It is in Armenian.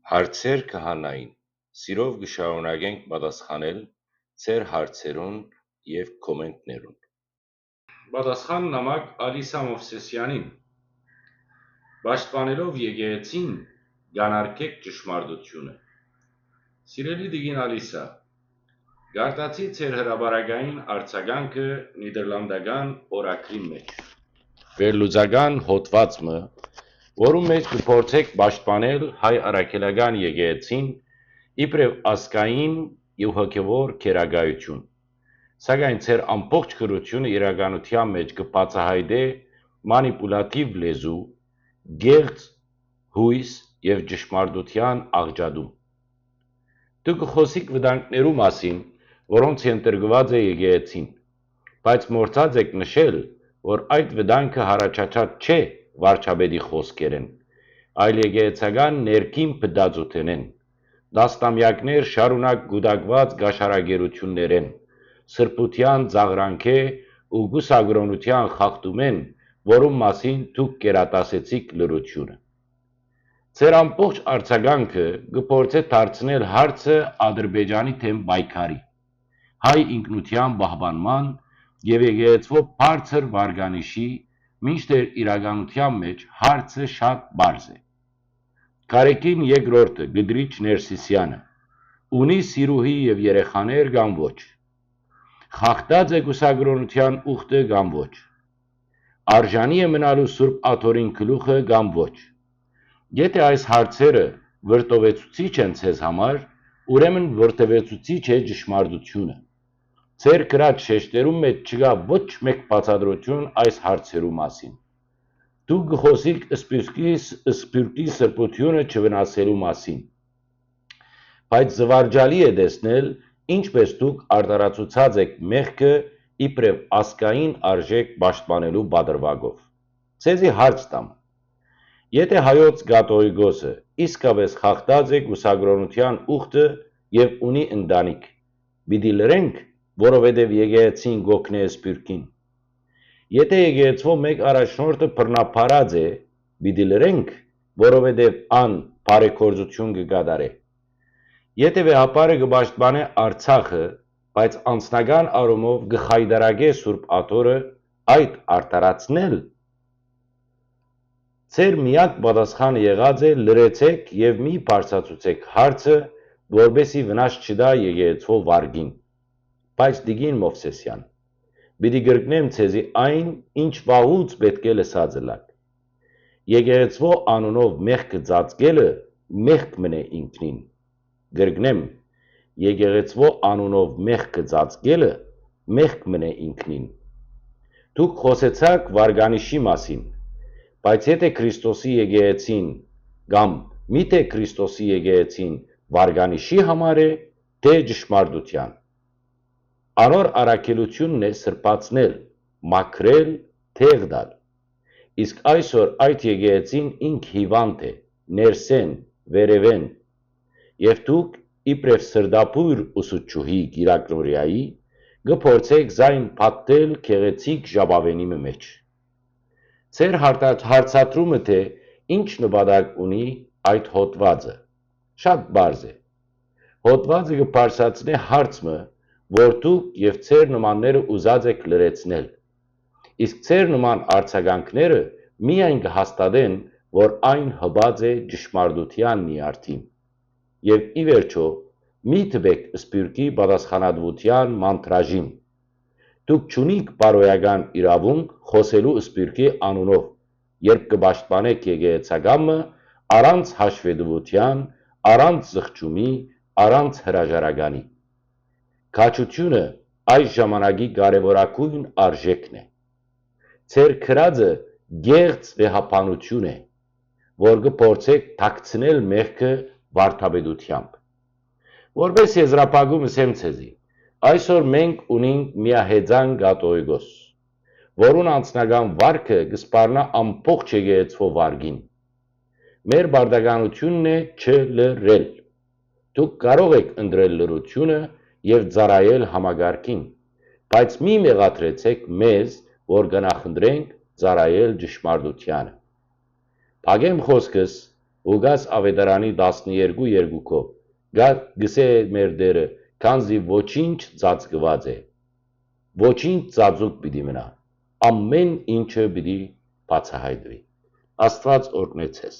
Հարցեր քահանային, սիրով կշարունակենք պատասխանել ձեր հարցերուն և կոմենտներուն։ Պատասխան նամակ Ալիսա Մովսեսյանին։ Պաշտպանելով եկեղեցին, կանարգեք ճշմարտությունը։ Սիրելի տիկին Ալիսա, գարտացի ձեր հրապարակային արձագանքը նիդերլանդական օրագրի մեջ։ Վերլուծական հոդվածը, որում մեջ կփորձեք պաշտպանել հայ առաքելական եկեղեցին իբրև ազգային և հոգևոր գերակայություն, սակայն ձեր ամբողջ գրությունը իրականության մեջ կբացահայտե մանիպուլատիվ լեզու, կեղծ հույս և ճշմարտության աղճատում։ Դուք կխոսիք վտանգներու մասին, որոնց ենթարկված է եկեղեցին, բայց մոռացած եք նշել, որ այդ վտանգը առաջացած չէ վարչապետի խոսքերեն, այլ եկեղեցական ներքին փդածութենեն, տասնամյակներ շարունակ կուտակված կաշառակերություններեն, սրբության ծաղրանքե ու կուսակրոնության խախտումեն, որում մասին դուք կերատասեցիք լրությունը։ Ձեր ամբողջ արձագանքը կփորձե դարձնել հարցը Ադրբեջանի դեմ պայքարի, հայ ինքնության պահպանման և եկեղեցվո բարձր վարկանիշի, մինչդեռ իրականության մեջ հարցը շատ պարզ է։ Գարեգին երկրորդը Կդրիչ Ներսիսյանը ունի սիրուհի և երեխաներ կամ ոչ, խախտած է կուսակրոնության ուխտը կամ ոչ, արժանի է մնալու Սուրբ Աթոռին գլուխը կամ ոչ։ Եթե այս հարցերը վրդովեցուցիչ են ձեզ համար, ուրեմն վրդովեցուցիչ է ճշմարտությունը։ Ձեր գրած շեշտերում մեջ չկա ոչ մեկ բացատրություն այս հարցերու մասին։ Դուք կխոսիք սփյուռքի սրբությունը չվնասելու մասին, բայց զվարճալի է տեսնել, ինչպես դուք արտարացուցած եք մեղքը իբրև ազգային արժեք պաշտպանելու պատրվակով։ Ձեզի հարց տամ. եթե հայոց կաթողիկոսը իսկապես խախտած է կուսակրոնության ուխտը և ունի ընտանիք, պիտի լրենք, որովհետև եկեղեցին կօգնե սփյուռքին։ Եթե եկեղեցվո մեկ առաջնորդը բռնաբարած է, պիտի լրենք, որովհետև ան բարեգործություն կկատարե։ Եթե վեհապարը կպաշտպանե Արցախը, բայց անձնական առումով կխայտարակե Սուրբ Աթոռը, այդ արդարացնել։ Ձեր միակ պատասխանը եղած է լրեցեք և մի բարձրացուցեք հարցը, որպեսզի վնաս չտա եկեղեցվո վարկին։ Բայց տիկին Մովսեսյան, պիտի կրկնեմ ձեզի այն, ինչ վաղուց պետք է լսած ըլաք։ Եկեղեցվո անունով մեղքը ծածկելը մեղք մնե ինքնին։ Կրկնեմ, եկեղեցվո անունով մեղքը ծածկելը մեղք մնե ինքնին։ Դուք խոսեցաք վարկանիշի մասին, բայց եթե Քրիստոսի եկեղեցին կամ միթե Քրիստոսի եկեղեցին վարկանիշի համար է, թե ճշմարտության։ Անոր առաքելությունն է սրբացնել, մաքրել, թեղ տալ։ Իսկ այսօր այդ եկեղեցին ինք հիվանդ է, ներսեն, վերևեն, և դուք իբրև սրտաբույր ուսուցչուհի Կիրակորիայի կփորձեք ձայն փաթթել գեղեցիկ ժապավենի մեջ։ Ձեր հարցադրումը թե ինչ նպատակ ունի այդ հոդվածը, շատ պարզ է։ Հոդվածը կբարձրացնե հարցը, որ դուք և ձեր նմանները ուզած եք լրացնել, իսկ ձեր նման արձագանքները միայն կհաստատեն, որ այն հպած է ճշմարտության նյարդին։ Եվ ի վերջո, մի տվեք սփյուռքի պատասխանատվության մանրաժին։ Դուք չունիք բարոյական իրավունք խոսելու սփյուռքի անունով, երբ կպաշտպանեք եկեղեցակամը առանց հաշվետվության, առանց զղջումի, առանց հրաժարականի։ Քաջությունը այս ժամանակի կարևորագույն արժեքն է։ Ձեր գրածը կեղծ վեհաբանություն է, որ կփորձեք թաքցնել մեղքը վարդապետությամբ։ Որպես եզրափակում ասեմ ձեզի, այսօր մենք ունենք միահեծան կաթողիկոս, որուն անձնական վարքը կսպառնա ամբողջ եկեղեցվո վարկին։ Մեր պարտականությունն է չլրել։ Դուք կարող եք ընտրել լրությունը և ծառայել համակարգին, բայց մի մեղադրեցեք մեզ, որ կնախընտրենք ծառայել ճշմարտությանը։ Փակեմ խոսքս, ուգաս ավետարանի 12 երկուքով, գա գսե մեր դերը, քանզի ոչինչ ծածկված է, ոչինչ ծածուկ պիտի մնա, ամեն ինչը պիտի բացահայտվի, Աստված օրհնեցես։